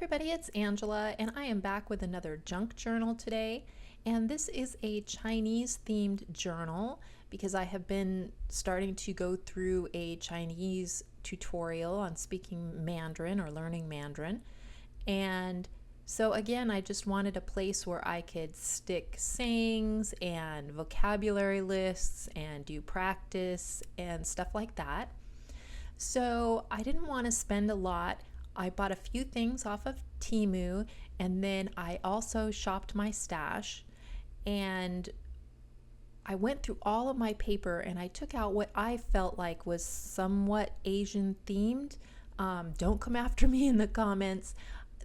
everybody, it's Angela, and I am back with another junk journal today. And this is a Chinese themed journal because I have been starting to go through a Chinese tutorial on speaking Mandarin or learning Mandarin. And so again, I just wanted a place where I could stick sayings and vocabulary lists and do practice and stuff like that. So I didn't want to spend a lot. I bought a few things off of Temu, and then I also shopped my stash, and I went through all of my paper and I took out what I felt like was somewhat Asian themed. Don't come after me in the comments.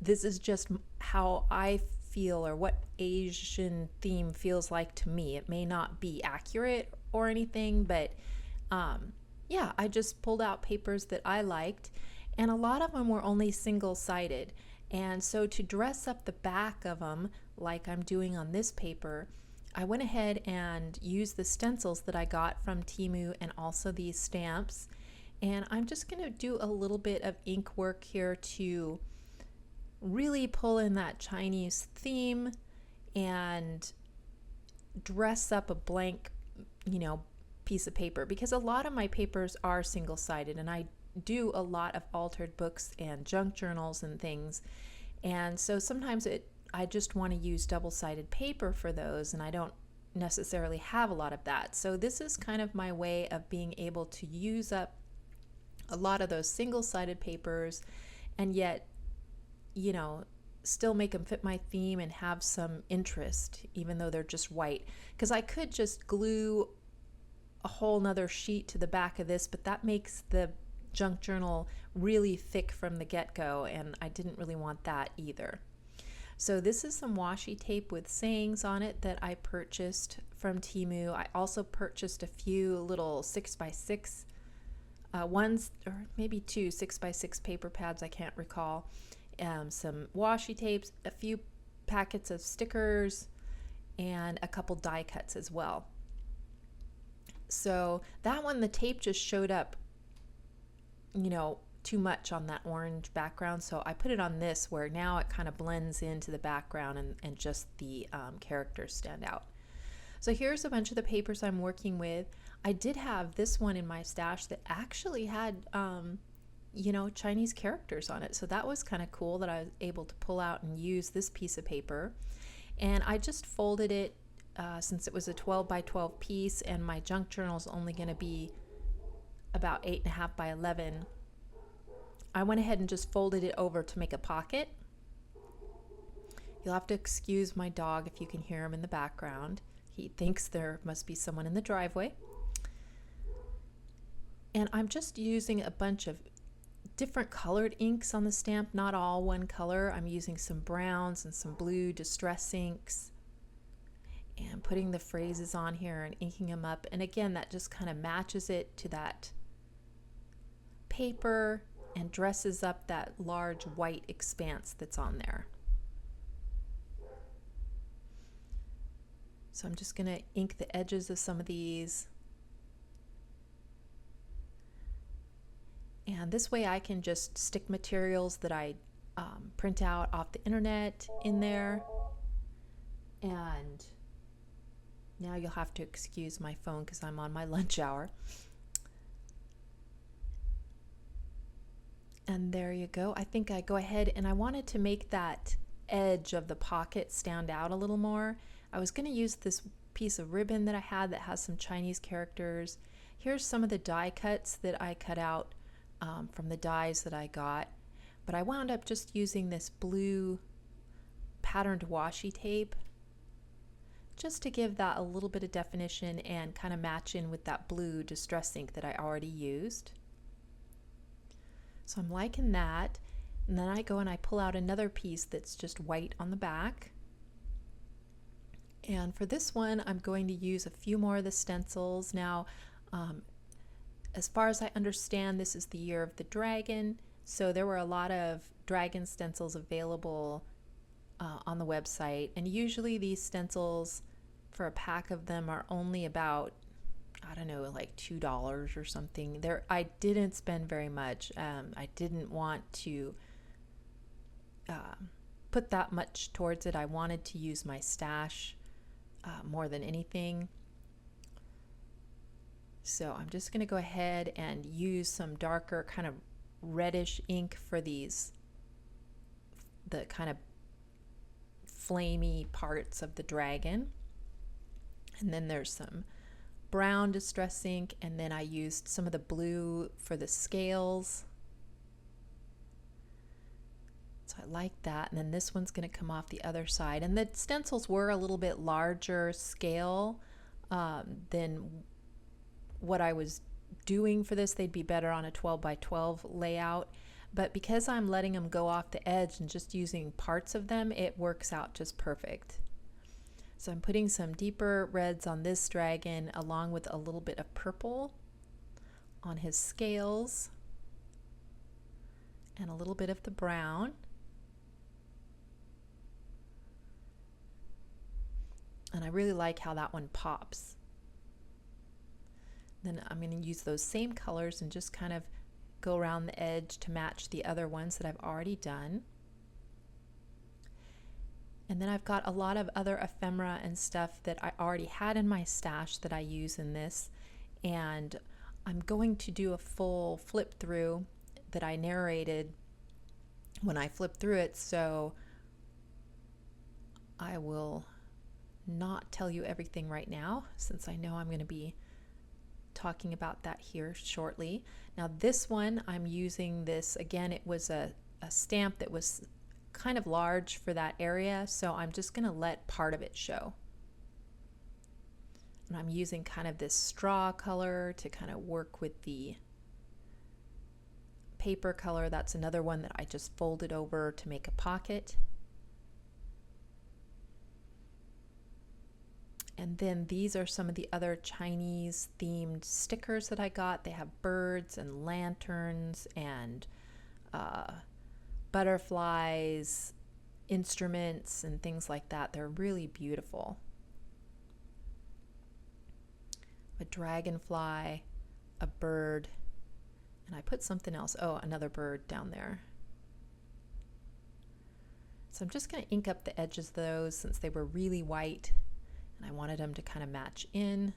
This is just how I feel or what Asian theme feels like to me. It may not be accurate or anything, but yeah, I just pulled out papers that I liked, and a lot of them were only single-sided. And so to dress up the back of them, like I'm doing on this paper, I went ahead and used the stencils that I got from Temu and also these stamps. And I'm just going to do a little bit of ink work here to really pull in that Chinese theme and dress up a blank, piece of paper, because a lot of my papers are single-sided and I do a lot of altered books and junk journals and things, and so sometimes I just want to use double-sided paper for those, and I don't necessarily have a lot of that. So this is kind of my way of being able to use up a lot of those single-sided papers and yet still make them fit my theme and have some interest, even though they're just white, because I could just glue a whole nother sheet to the back of this, but that makes the junk journal really thick from the get-go, and I didn't really want that either. So this is some washi tape with sayings on it that I purchased from Temu. I also purchased a few little 6x6 ones, or maybe two 6x6 paper pads, I can't recall, some washi tapes, a few packets of stickers, and a couple die cuts as well. So that one, the tape just showed up too much on that orange background, so I put it on this where now it kind of blends into the background and just the characters stand out. So here's a bunch of the papers I'm working with. I did have this one in my stash that actually had Chinese characters on it, so that was kind of cool that I was able to pull out and use this piece of paper. And I just folded it since it was a 12 by 12 piece, and my junk journal is only going to be about 8.5 by 11. I went ahead and just folded it over to make a pocket. You'll have to excuse my dog if you can hear him in the background. He thinks there must be someone in the driveway. And I'm just using a bunch of different colored inks on the stamp, not all one color. I'm using some browns and some blue distress inks and putting the phrases on here and inking them up. And again, that just kind of matches it to that paper and dresses up that large white expanse that's on there. So I'm just going to ink the edges of some of these. And this way I can just stick materials that I print out off the internet in there. And now you'll have to excuse my phone because I'm on my lunch hour. And there you go. I think I go ahead and I wanted to make that edge of the pocket stand out a little more. I was going to use this piece of ribbon that I had that has some Chinese characters. Here's some of the die cuts that I cut out from the dies that I got. But I wound up just using this blue patterned washi tape just to give that a little bit of definition and kind of match in with that blue distress ink that I already used. So I'm liking that, and then I go and I pull out another piece that's just white on the back. And for this one, I'm going to use a few more of the stencils. Now, as far as I understand, this is the year of the dragon, so there were a lot of dragon stencils available on the website, and usually these stencils for a pack of them are only about, I don't know, like $2 or something. I didn't spend very much. I didn't want to put that much towards it. I wanted to use my stash more than anything. So I'm just going to go ahead and use some darker kind of reddish ink for these, the kind of flamey parts of the dragon. And then there's some brown distress ink, and then I used some of the blue for the scales. So I like that. And then this one's going to come off the other side. And the stencils were a little bit larger scale than what I was doing for this. They'd be better on a 12 by 12 layout. But because I'm letting them go off the edge and just using parts of them, it works out just perfect. So I'm putting some deeper reds on this dragon along with a little bit of purple on his scales and a little bit of the brown. And I really like how that one pops. Then I'm going to use those same colors and just kind of go around the edge to match the other ones that I've already done. And then I've got a lot of other ephemera and stuff that I already had in my stash that I use in this. And I'm going to do a full flip through that I narrated when I flipped through it. So I will not tell you everything right now, since I know I'm going to be talking about that here shortly. Now this one, I'm using this, again, it was a stamp that was kind of large for that area, so I'm just going to let part of it show. And I'm using kind of this straw color to kind of work with the paper color. That's another one that I just folded over to make a pocket. And then these are some of the other Chinese themed stickers that I got. They have birds and lanterns and butterflies, instruments, and things like that. They're really beautiful. A dragonfly, a bird, and I put something else. Oh, another bird down there. So I'm just going to ink up the edges of those since they were really white. And I wanted them to kind of match in.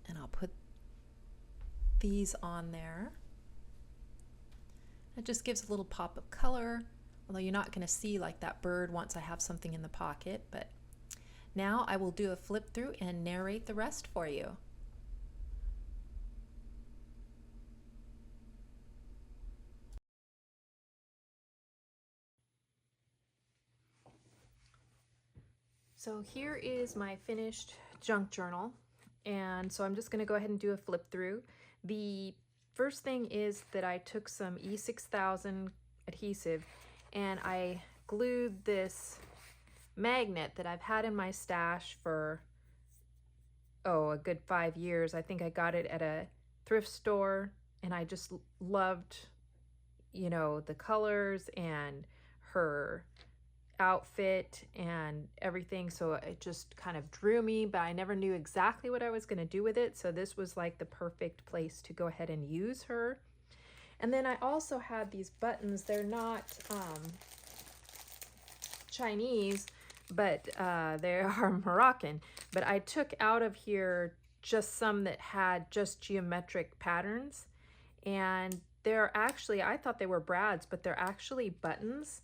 And I'll put these on there. It just gives a little pop of color, although you're not going to see like that bird once I have something in the pocket. But now I will do a flip through and narrate the rest for you. So here is my finished junk journal, and so I'm just going to go ahead and do a flip through. The first thing is that I took some E6000 adhesive and I glued this magnet that I've had in my stash for a good 5 years. I think I got it at a thrift store, and I just loved, you know, the colors and her outfit and everything, so it just kind of drew me, but I never knew exactly what I was going to do with it, so this was like the perfect place to go ahead and use her. And then I also had these buttons. They're not Chinese, but they are Moroccan, but I took out of here just some that had just geometric patterns, and they're actually, I thought they were brads, but they're actually buttons.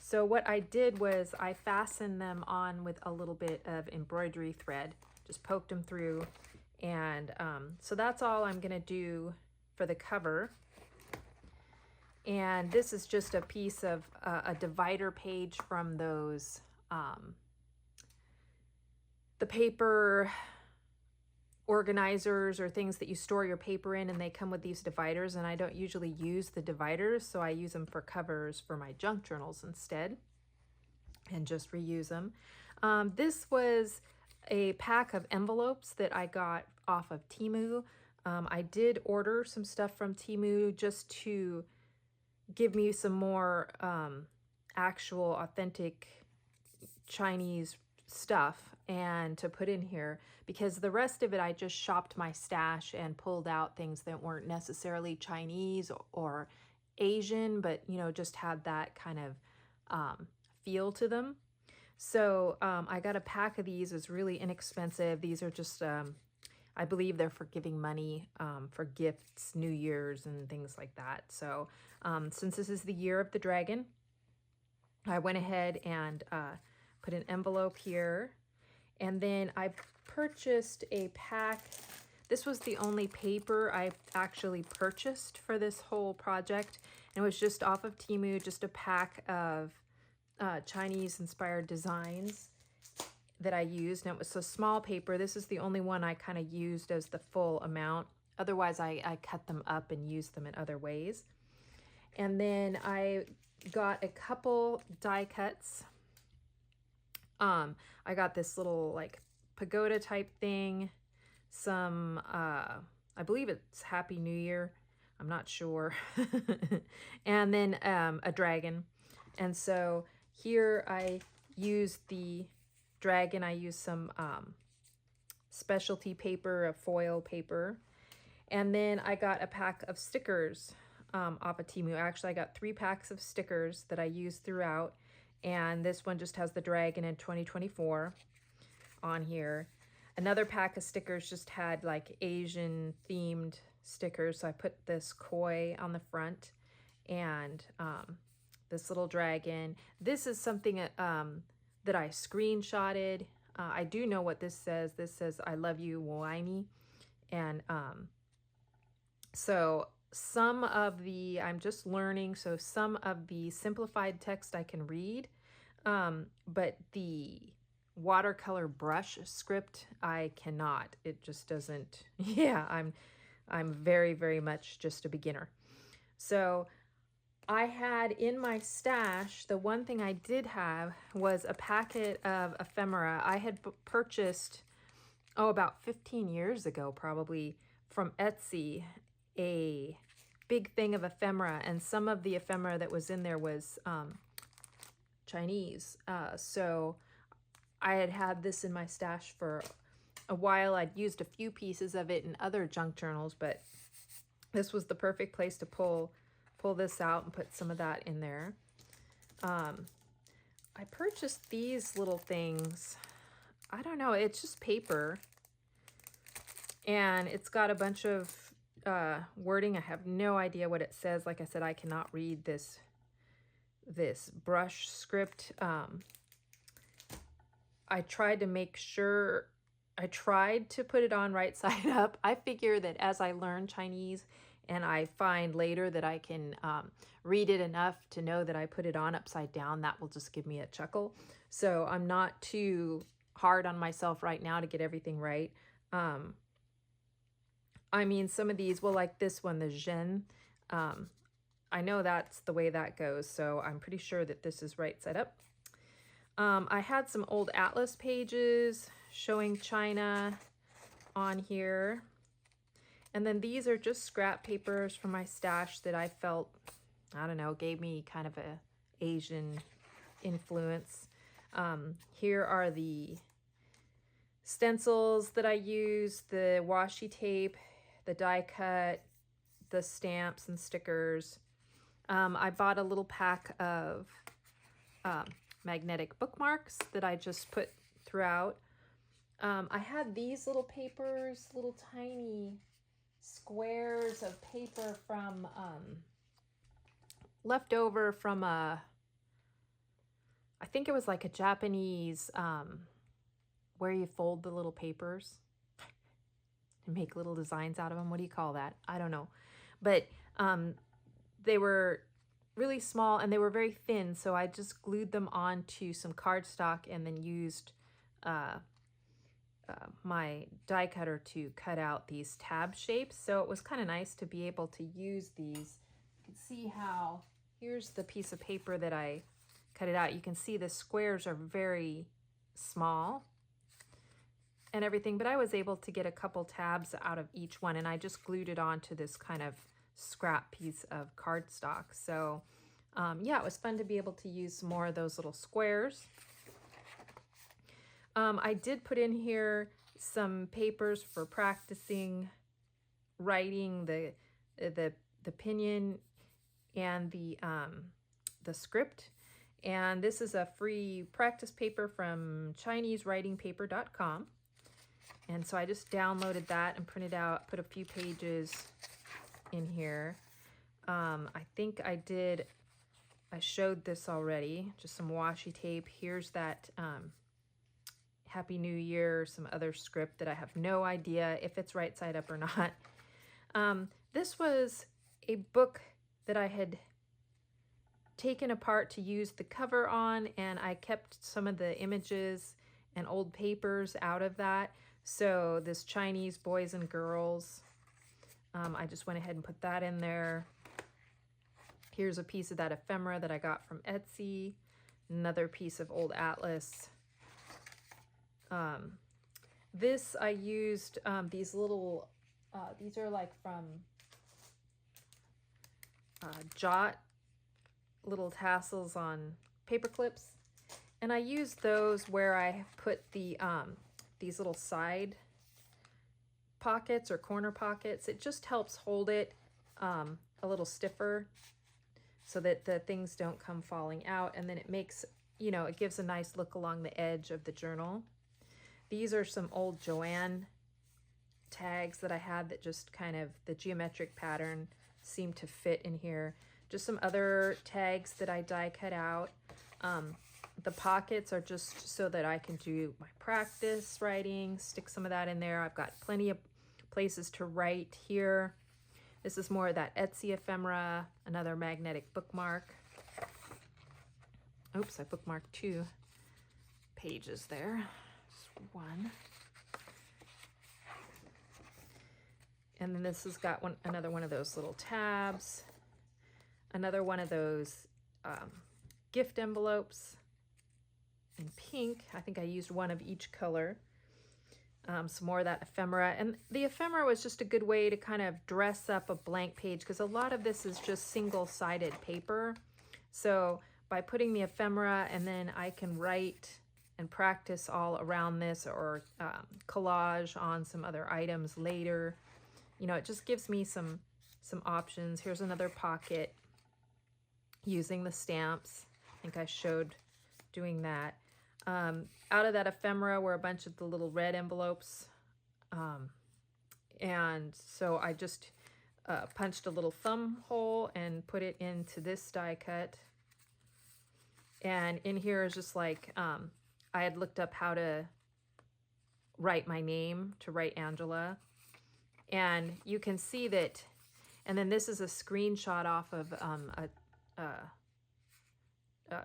So what I did was I fastened them on with a little bit of embroidery thread, just poked them through. And so that's all I'm going to do for the cover. And this is just a piece of a divider page from those, the paper organizers or things that you store your paper in, and they come with these dividers, and I don't usually use the dividers, so I use them for covers for my junk journals instead and just reuse them. This was a pack of envelopes that I got off of Temu. I did order some stuff from Temu just to give me some more actual authentic Chinese stuff and to put in here, because the rest of it I just shopped my stash and pulled out things that weren't necessarily Chinese or Asian, but just had that kind of feel to them. So I got a pack of these. It's really inexpensive. These are just, I believe they're for giving money for gifts, New Year's, and things like that. So since this is the year of the dragon, I went ahead and put an envelope here. And then I purchased a pack. This was the only paper I actually purchased for this whole project. And it was just off of Temu, just a pack of Chinese-inspired designs that I used. And it was a small paper. This is the only one I kind of used as the full amount. Otherwise, I cut them up and used them in other ways. And then I got a couple die cuts. I got this little like pagoda type thing, some, I believe it's Happy New Year. I'm not sure. And then a dragon. And so here I used the dragon. I used some specialty paper, a foil paper. And then I got a pack of stickers off of Temu. Actually, I got 3 packs of stickers that I used throughout. And this one just has the dragon in 2024 on here. Another pack of stickers just had like Asian themed stickers. So I put this koi on the front and this little dragon. This is something that I screenshotted. I do know what this says. This says, "I love you, Whiny." And so some of the, I'm just learning, so some of the simplified text I can read, but the watercolor brush script I cannot. It just doesn't, yeah, I'm very, very much just a beginner. So I had in my stash, the one thing I did have was a packet of ephemera. I had purchased, about 15 years ago probably, from Etsy, a big thing of ephemera, and some of the ephemera that was in there was Chinese. So I had this in my stash for a while. I'd used a few pieces of it in other junk journals, but this was the perfect place to pull this out and put some of that in there. I purchased these little things. I don't know, it's just paper. And it's got a bunch of wording. I have no idea what it says. Like I said, I cannot read this brush script. I tried to make sure, I tried to put it on right side up. I figure that as I learn Chinese and I find later that I can read it enough to know that I put it on upside down, that will just give me a chuckle. So I'm not too hard on myself right now to get everything right. I mean, some of these, well, like this one, the Zhen, I know that's the way that goes, so I'm pretty sure that this is right side up. I had some old atlas pages showing China on here. And then these are just scrap papers from my stash that I felt, I don't know, gave me kind of a Asian influence. Here are the stencils that I used, the washi tape, the die cut, the stamps and stickers. I bought a little pack of magnetic bookmarks that I just put throughout. I had these little papers, little tiny squares of paper from left over from I think it was like a Japanese where you fold the little papers and make little designs out of them. What do you call that? I don't know. But they were really small and they were very thin, so I just glued them onto some cardstock and then used my die cutter to cut out these tab shapes. So it was kind of nice to be able to use these. You can see how, here's the piece of paper that I cut it out. You can see the squares are very small and everything, but I was able to get a couple tabs out of each one, and I just glued it onto this kind of scrap piece of cardstock. So yeah, it was fun to be able to use some more of those little squares. I did put in here some papers for practicing writing the pinyin. and the script. And this is a free practice paper from ChineseWritingPaper.com. And so I just downloaded that and printed out, put a few pages in here. I think I showed this already, just some washi tape. Here's that Happy New Year, some other script that I have no idea if it's right side up or not. This was a book that I had taken apart to use the cover on, and I kept some of the images and old papers out of that. So this Chinese boys and girls, I just went ahead and put that in there. Here's a piece of that ephemera that I got from Etsy. Another piece of old atlas. This I used these little, these are like from Jot, little tassels on paper clips. And I used those where I put the these little side pockets or corner pockets. It just helps hold it a little stiffer so that the things don't come falling out, and then it makes, you know, it gives a nice look along the edge of the journal. These are some old Joanne tags that I had that just kind of, the geometric pattern seemed to fit in here. Just some other tags that I die cut out. The pockets are just so that I can do my practice writing, stick some of that in there. I've got plenty of places to write here. This is more of that Etsy ephemera, another magnetic bookmark. Oops, I bookmarked 2 pages there. Just one. And then this has got another one of those little tabs. Another one of those gift envelopes in pink. I think I used one of each color. Some more of that ephemera. And the ephemera was just a good way to kind of dress up a blank page, because a lot of this is just single-sided paper. So by putting the ephemera, and then I can write and practice all around this, or collage on some other items later. You know, it just gives me some options. Here's another pocket using the stamps. I think I showed doing that. Out of that ephemera were a bunch of the little red envelopes. And so I just punched a little thumb hole and put it into this die cut. And in here is just like, I had looked up how to write my name, to write Angela. And you can see that, and then this is a screenshot off of a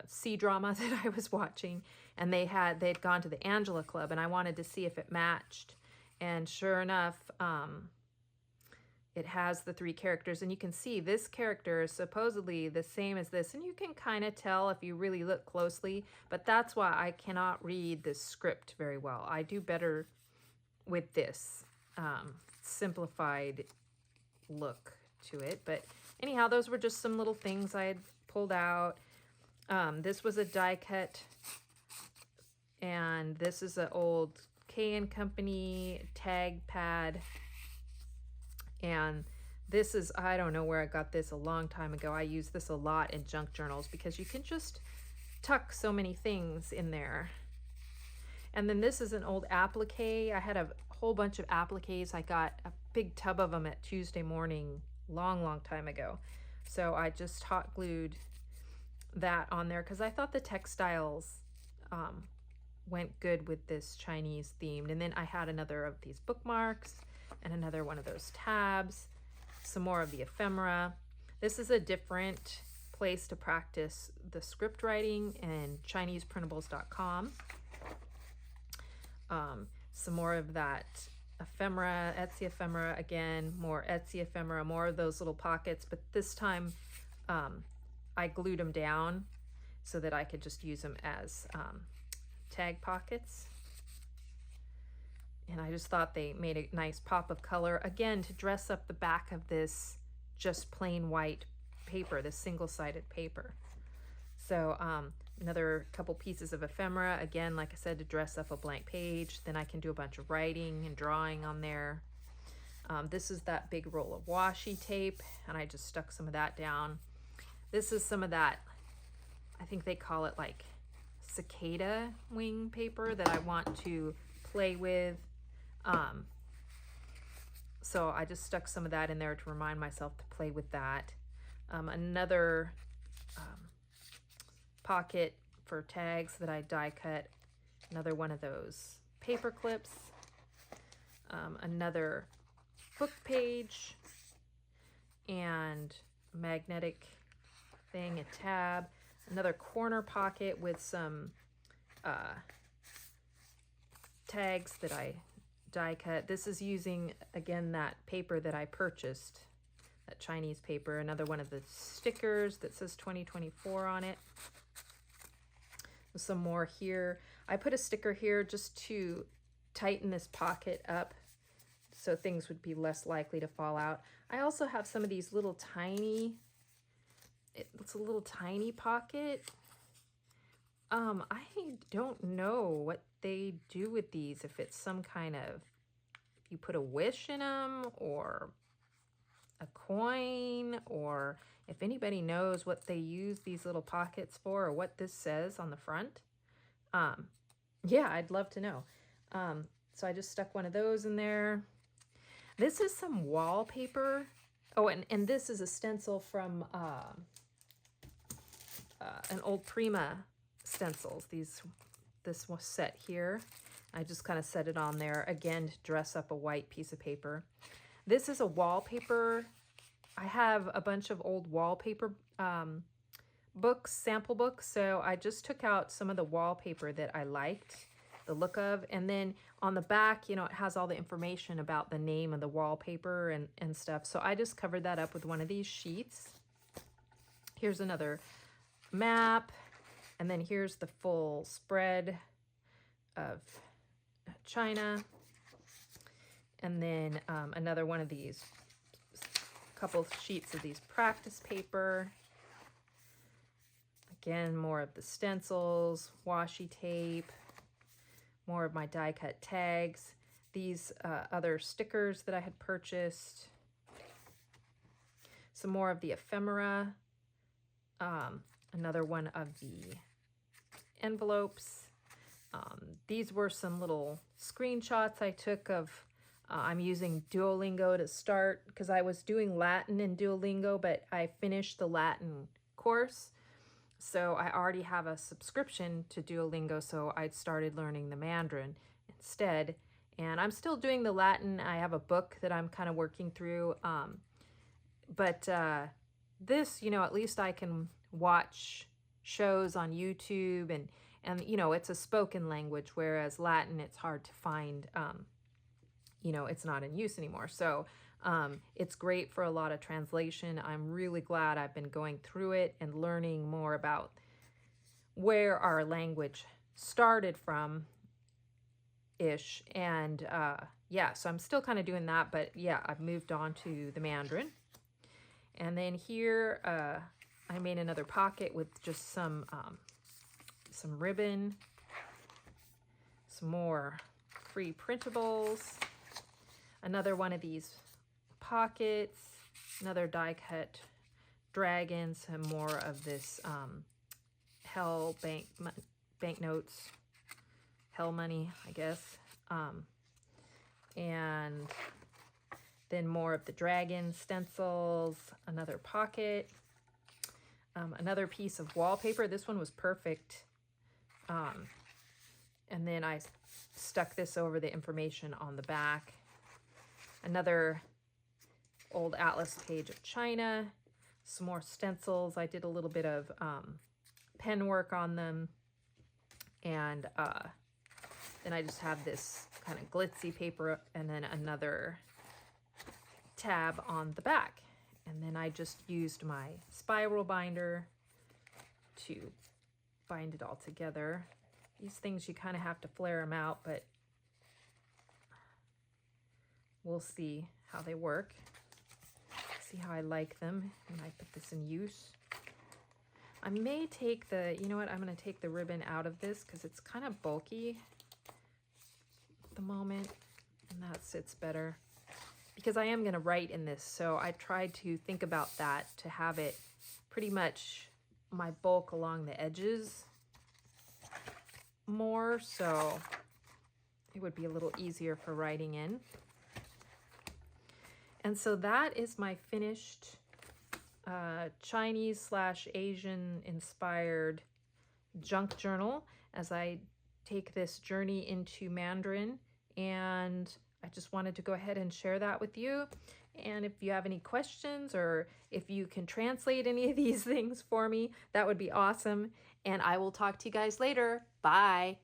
C-drama that I was watching, and they'd gone to the Angela Club, and I wanted to see if it matched. And sure enough, it has the 3 characters, and you can see this character is supposedly the same as this, and you can kind of tell if you really look closely, but that's why I cannot read this script very well. I do better with this simplified look to it. But anyhow, those were just some little things I had pulled out. This was a die cut, and this is an old K & Company tag pad. And this is, I don't know where I got this a long time ago. I use this a lot in junk journals because you can just tuck so many things in there. And then this is an old applique. I had a whole bunch of appliques. I got a big tub of them at Tuesday morning, long time ago. So I just hot glued that on there because I thought the textiles went good with this Chinese themed. And then I had another of these bookmarks and another one of those tabs, some more of the ephemera. This is a different place to practice the script writing, and ChinesePrintables.com. Some more of that ephemera, Etsy ephemera, again, more Etsy ephemera, more of those little pockets, but this time I glued them down so that I could just use them as tag pockets. And I just thought they made a nice pop of color, again, to dress up the back of this just plain white paper, this single-sided paper. So another couple pieces of ephemera, again, like I said, to dress up a blank page. Then I can do a bunch of writing and drawing on there. This is that big roll of washi tape, and I just stuck some of that down. This is some of that, I think they call it like cicada wing paper that I want to play with. So I just stuck some of that in there to remind myself to play with that. Another pocket for tags that I die cut. Another one of those paper clips. Another book page and a magnetic thing, a tab. Another corner pocket with some tags that I die cut. This is using, again, that paper that I purchased, that Chinese paper. Another one of the stickers that says 2024 on it. Some more here. I put a sticker here just to tighten this pocket up so things would be less likely to fall out. I also have some of these little tiny, it's a little tiny pocket. I don't know what they do with these, if it's some kind of, if you put a wish in them or a coin, or if anybody knows what they use these little pockets for or what this says on the front. Yeah, I'd love to know. So I just stuck one of those in there. This is some wallpaper. Oh, and this is a stencil from an old Prima stencils. This was set here. I just kind of set it on there, again, to dress up a white piece of paper. This is a wallpaper. I have a bunch of old wallpaper books, sample books, so I just took out some of the wallpaper that I liked the look of, and then on the back, you know, it has all the information about the name of the wallpaper and stuff, so I just covered that up with one of these sheets. Here's another map, and then here's the full spread of China, and then another one of these, couple sheets of these practice paper. Again, more of the stencils, washi tape, more of my die cut tags, these other stickers that I had purchased, some more of the ephemera, another one of the envelopes. These were some little screenshots I took of, I'm using Duolingo to start, because I was doing Latin in Duolingo, but I finished the Latin course. So I already have a subscription to Duolingo, so I started learning the Mandarin instead. And I'm still doing the Latin. I have a book that I'm kind of working through. But this, you know, at least I can watch shows on YouTube, and you know, it's a spoken language, whereas Latin, it's hard to find, you know, it's not in use anymore. So it's great for a lot of translation. I'm really glad I've been going through it and learning more about where our language started from ish. And yeah, so I'm still kind of doing that, but yeah, I've moved on to the Mandarin. And then here, I made another pocket with just some ribbon, some more free printables, another one of these pockets, another die cut dragon, some more of this hell banknotes, hell money, I guess, and then more of the dragon stencils, another pocket, another piece of wallpaper. This one was perfect. And then I stuck this over the information on the back. Another old atlas page of China, some more stencils. I did a little bit of pen work on them. And then I just have this kind of glitzy paper, and then another tab on the back. And then I just used my spiral binder to bind it all together. These things, you kind of have to flare them out, but we'll see how they work. See how I like them when I put this in use. I may take the, you know what, I'm going to take the ribbon out of this because it's kind of bulky at the moment, and that sits better. Because I am going to write in this, so I tried to think about that, to have it pretty much my bulk along the edges more, so it would be a little easier for writing in. And so that is my finished Chinese/Asian inspired junk journal as I take this journey into Mandarin. And I just wanted to go ahead and share that with you. And if you have any questions or if you can translate any of these things for me, that would be awesome. And I will talk to you guys later. Bye.